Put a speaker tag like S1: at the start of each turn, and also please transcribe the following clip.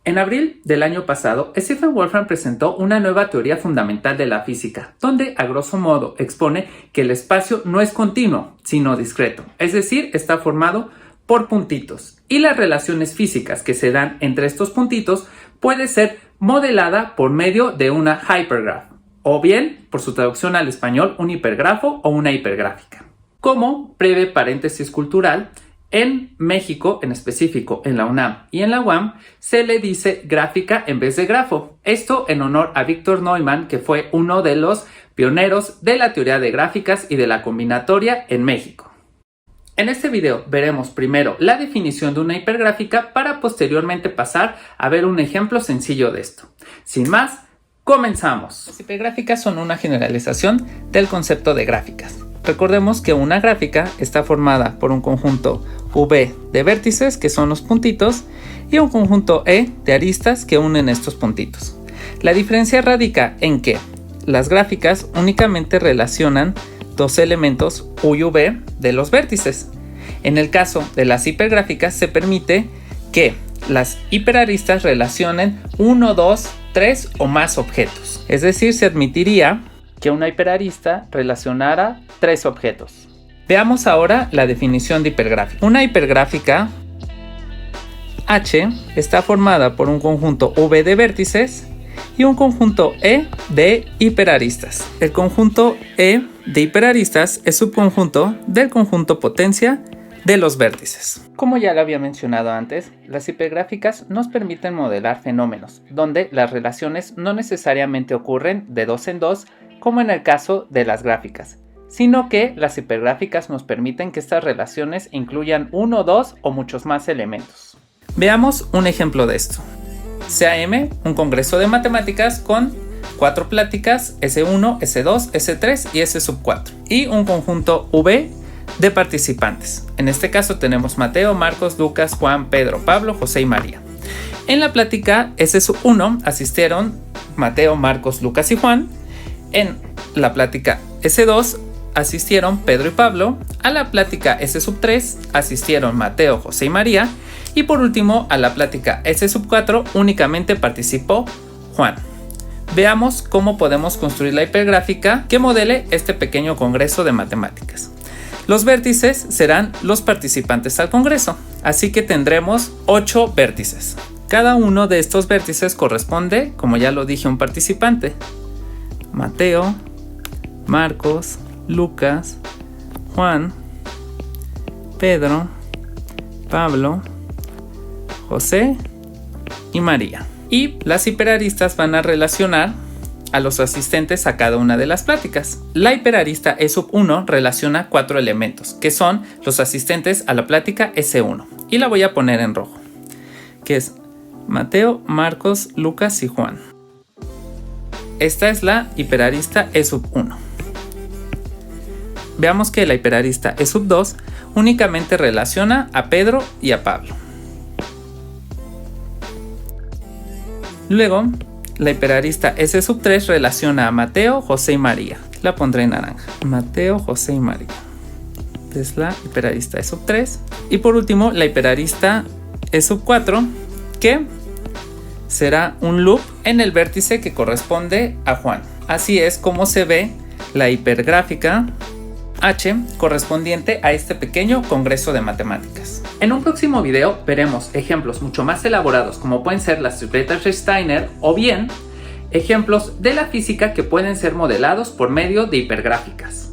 S1: En abril del año pasado, Stephen Wolfram presentó una nueva teoría fundamental de la física, donde a grosso modo expone que el espacio no es continuo, sino discreto, es decir, está formado por puntitos, y las relaciones físicas que se dan entre estos puntitos puede ser modelada por medio de una hypergraph, o bien, por su traducción al español, un hipergrafo o una hipergráfica. Como breve paréntesis cultural, en México, en específico en la UNAM y en la UAM, se le dice gráfica en vez de grafo. Esto en honor a Victor Neumann, que fue uno de los pioneros de la teoría de gráficas y de la combinatoria en México. En este video veremos primero la definición de una hipergráfica para posteriormente pasar a ver un ejemplo sencillo de esto. Sin más, comenzamos. Las hipergráficas son una generalización del concepto de gráficas. Recordemos que una gráfica está formada por un conjunto V de vértices, que son los puntitos, y un conjunto E de aristas que unen estos puntitos. La diferencia radica en que las gráficas únicamente relacionan dos elementos U y V de los vértices. En el caso de las hipergráficas se permite que las hiperaristas relacionen 1, 2, 3 o más objetos. Es decir, se admitiría que una hiperarista relacionara 3 objetos. Veamos ahora la definición de hipergráfica. Una hipergráfica H está formada por un conjunto V de vértices y un conjunto E de hiperaristas. El conjunto E de hiperaristas es subconjunto del conjunto potencia de los vértices. Como ya lo había mencionado antes, las hipergráficas nos permiten modelar fenómenos, donde las relaciones no necesariamente ocurren de dos en dos, como en el caso de las gráficas, sino que las hipergráficas nos permiten que estas relaciones incluyan uno, dos o muchos más elementos. Veamos un ejemplo de esto. CAM, un congreso de matemáticas con 4 pláticas, S1, S2, S3 y S4, y un conjunto V de participantes. En este caso tenemos Mateo, Marcos, Lucas, Juan, Pedro, Pablo, José y María. En la plática S1 asistieron Mateo, Marcos, Lucas y Juan. En la plática S2 asistieron Pedro y Pablo. A la plática S3 asistieron Mateo, José y María. Y por último, a la plática S4 únicamente participó Juan. Veamos cómo podemos construir la hipergráfica que modele este pequeño congreso de matemáticas. Los vértices serán los participantes al congreso, así que tendremos 8 vértices. Cada uno de estos vértices corresponde, como ya lo dije, a un participante. Mateo, Marcos, Lucas, Juan, Pedro, Pablo, José y María. Y las hiperaristas van a relacionar a los asistentes a cada una de las pláticas. La hiperarista E1 relaciona 4 elementos, que son los asistentes a la plática S1. Y la voy a poner en rojo, que es Mateo, Marcos, Lucas y Juan. Esta es la hiperarista E1. Veamos que la hiperarista E2 únicamente relaciona a Pedro y a Pablo. Luego, la hiperarista S3 relaciona a Mateo, José y María. La pondré en naranja. Mateo, José y María. Es la hiperarista E3. Y por último, la hiperarista E4, que será un loop en el vértice que corresponde a Juan. Así es como se ve la hipergráfica H correspondiente a este pequeño congreso de matemáticas. En un próximo video veremos ejemplos mucho más elaborados, como pueden ser las tripletas de Steiner, o bien ejemplos de la física que pueden ser modelados por medio de hipergráficas.